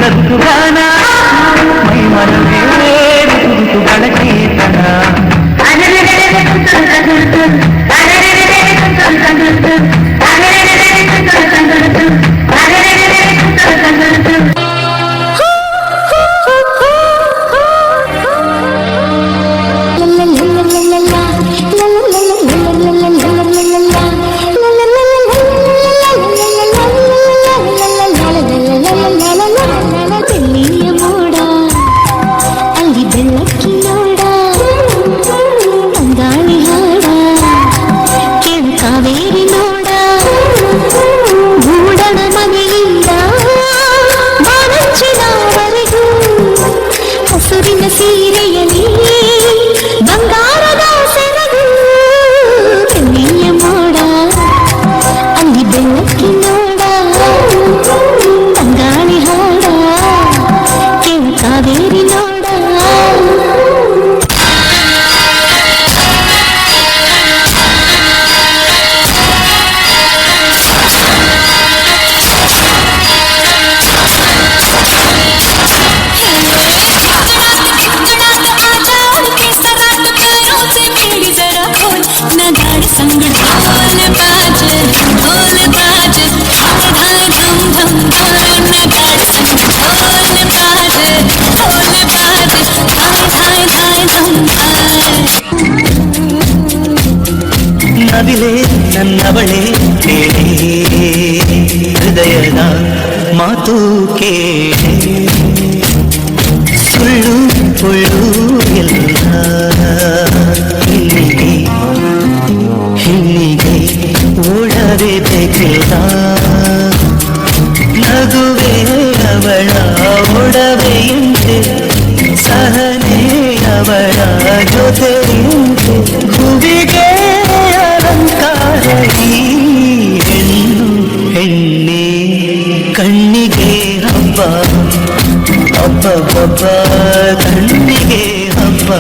ಸಗುಟುಗಾನ ಮೈ ಮನವೇ ತುಗುಟುಗಳ ಚೇತನ ನವಿಲೆ ನನ್ನವಳೆ ಕೇಳೆ ಹೃದಯದ ಮಾತು ಕೇಳೆ ಸುಳ್ಳು ಸುಳ್ಳು ಎಲ್ಲ ಹಿಂದಿಗೆ ಓಡಬೇಕಿಲ್ಲ ನಗುವೆ ಅವಳ ಒಡವೆಯಂತೆ ಸಹನೆ ಅವಳ ಜೊತೆಯಂತೆ ಭುವಿಗೆ ಹೆಣ್ಣು ಹೆಣ್ಣೆ ಕಣ್ಣಿಗೆ ಹಬ್ಬ ಹಬ್ಬ ಹಬ್ಬ ಕಣ್ಣಿಗೆ ಹಬ್ಬ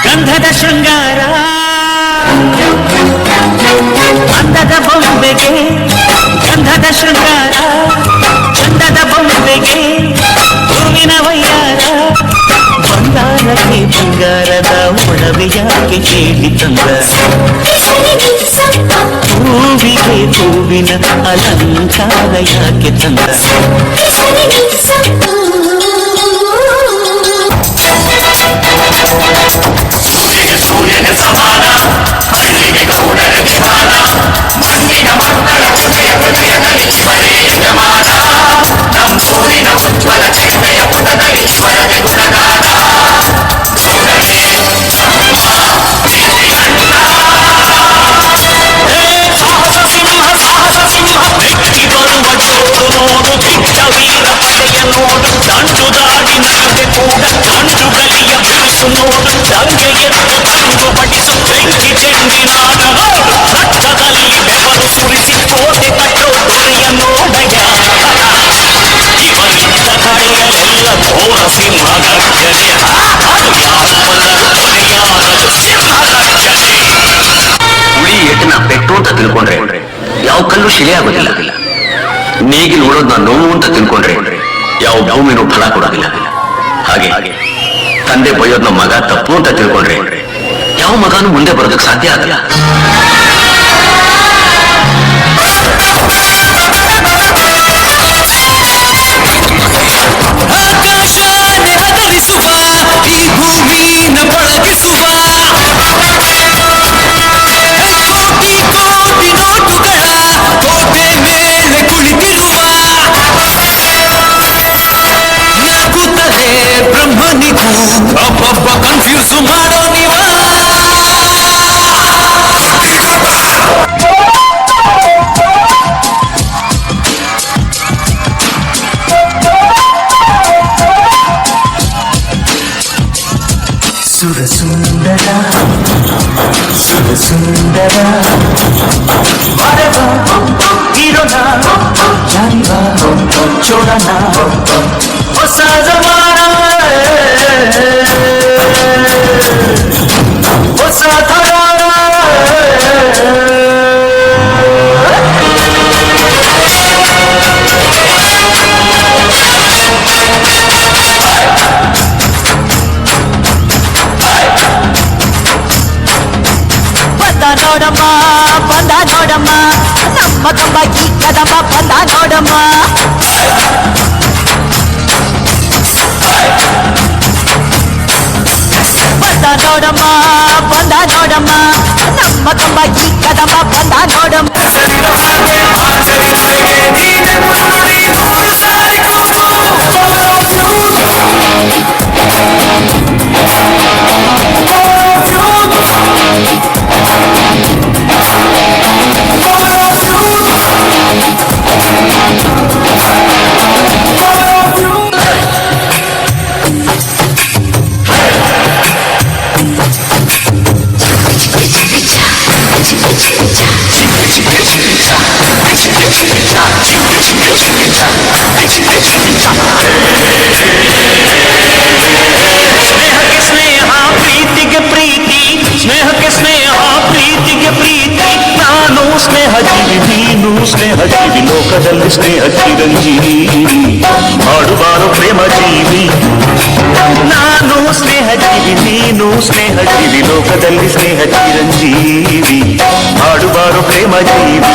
ಗಂಧದ ಶೃಂಗಾರ ಅಂದದ ಬೊಂಬೆಗೆ ಗಂಧದ ಶೃಂಗಾರ ಚಂದದ ಬೊಂಬೆಗೆ ಹೂವಿನ ವಯ್ಯಾರ ಬಂಗಾರಕ್ಕೆ ಬಂಗಾರದ ಒಡವೆಯಾಕೆ ಕೇಳಿ ತಂದ ಹೂವಿಗೆ ಹೂವಿನ ಅಲಂಕಾರ ಯಾಕೆ ತಂದ ಸೂರ್ಯನ ಸಮಾನ ಹಳ್ಳಿಗೆ ಗೌಡರ ವಿಮಾನ ಮಣ್ಣಿನ ಮಕ್ಕಳ ಹೃದಯದಲ್ಲಿ ಸ್ವರೇ ಯಜಮಾನ ನಮ್ ಸೂರಿನ ಉಜ್ವಲ ಚೆಹ್ನೆಯ ಪುಟದಲ್ಲಿ ಸ್ವರದೆ ಗುಣಗಾನ ಸಾಹಸ ಸಿಂಹ ಬೆಚ್ಚಿ ಬರುವ ಜೋರು ನೋಡು ದಿಟ್ಟ ವೀರ ಪಡೆಯ ನೋಡು ದಂಡು ದಾಡಿ ನಡೆದೆ ಕೂಡ ದಂಡು ಗಲಿಯ ಬಿರುಸು ನೋಡು ಆಗೋದಿಲ್ಲ. ನೇಗಿಲು ಉಳೋದ್ನ ನೋವು ಅಂತ ತಿಳ್ಕೊಂಡ್ರೆ ಯಾವ ಭೂಮಿನೂ ಫಲ ಕೊಡೋದಿಲ್ಲ. ಹಾಗೆ ತಂದೆ ಬೈಯೋದ್ನ ಮಗ ತಪ್ಪು ಅಂತ ತಿಳ್ಕೊಂಡ್ರೆ ಯಾವ ಮಗನೂ ಮುಂದೆ ಬರೋದಕ್ಕೆ ಸಾಧ್ಯ ಆಗಲ್ಲ. ಆಕಾಶನೇ ಹದರಿಸುವ ಈ ಭೂಮಿನ ಪಳಗಿಸುವ ಕೋಟಿ ಕೋಟಿ ನೋಟುಗಳ ಕೋಟೆ ಮೇಲೆ ಕುಳಿತಿರುವ ನಗುತ್ತಲೇ ಬ್ರಹ್ಮನಿಗೂ ಒಬ್ಬೊಬ್ಬ ಕನ್ಫ್ಯೂಸ್ ಮಾಡೋ ನೀವ. ಸುರಸುಂದರ ಸುರಸುಂದರ ಬರಬ ಇರೋಣ ಜಾರಿವ ಚೋಡಣ ಹೊಸ ಜಮಾನ ಹೊಸ ಥರಾರ ನೋಡಮ್ಮ ಬಂದ ನೋಡಮ್ಮ ನಮ್ಮ ಕಂಬ ಈ ಕದಮ್ಮ ಬಂದ ನೋಡಮ್ಮ. ಬಂದ ನೋಡಮ್ಮ ಬಂದ ನೋಡಮ್ಮ ನಮ್ಮ ಕಂಬ ಈ ಕದಮ್ಮ ಬಂದ ನೋಡಮ್ಮ. ಸ್ನೇಹ ಜೀವಿ ಲೋಕದಲ್ಲಿ ಸ್ನೇಹ ಚಿರಂಜೀವಿ ಮಾಡುವಾರು ಪ್ರೇಮ ಜೀವಿ. ನಾನು ಸ್ನೇಹ ಜೀವಿ ನೀನು ಸ್ನೇಹ ಜೀವಿ ಲೋಕದಲ್ಲಿ ಸ್ನೇಹ ಚಿರಂಜೀವಿ ಮಾಡುವಾರು ಪ್ರೇಮ ಜೀವಿ.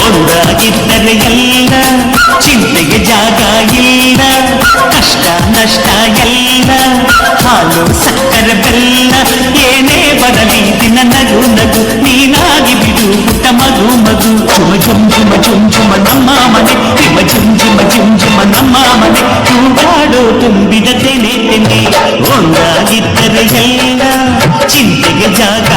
ಒಂದಾಗಿದ್ದರೆ ಎಲ್ಲ ಚಿಂತೆಗೆ ಜಾಗ ಇಲ್ಲ, ಕಷ್ಟ ನಷ್ಟ ಎಲ್ಲ ಹಾಲು ಸಕ್ಕರೆ ಬೆಲ್ಲ ಏನೇ ಬರಲಿ ದಿನ ನಗು ನಗು ನೀನಾಗಿ ಬಿಡು ಪುಟ್ಟ ಮಗು ಮಗು. ಜುಮ ಜುಮ್ ಜುಮ ಜುಮ್ ಜುಮ ನಮ್ಮ ಮನೆ ಹಿಮ ಜುಮ್ ಜುಮ ಜುಮ್ ಜುಮ ನಮ್ಮ ಮನೆ ತೂಗಾಡೋ ತುಂಬಿದ ತೆನೆ ತೆನೆ. ಒಂದಾಗಿದ್ದರೆ ಎಲ್ಲ ಚಿಂತೆಗೆ ಜಾಗ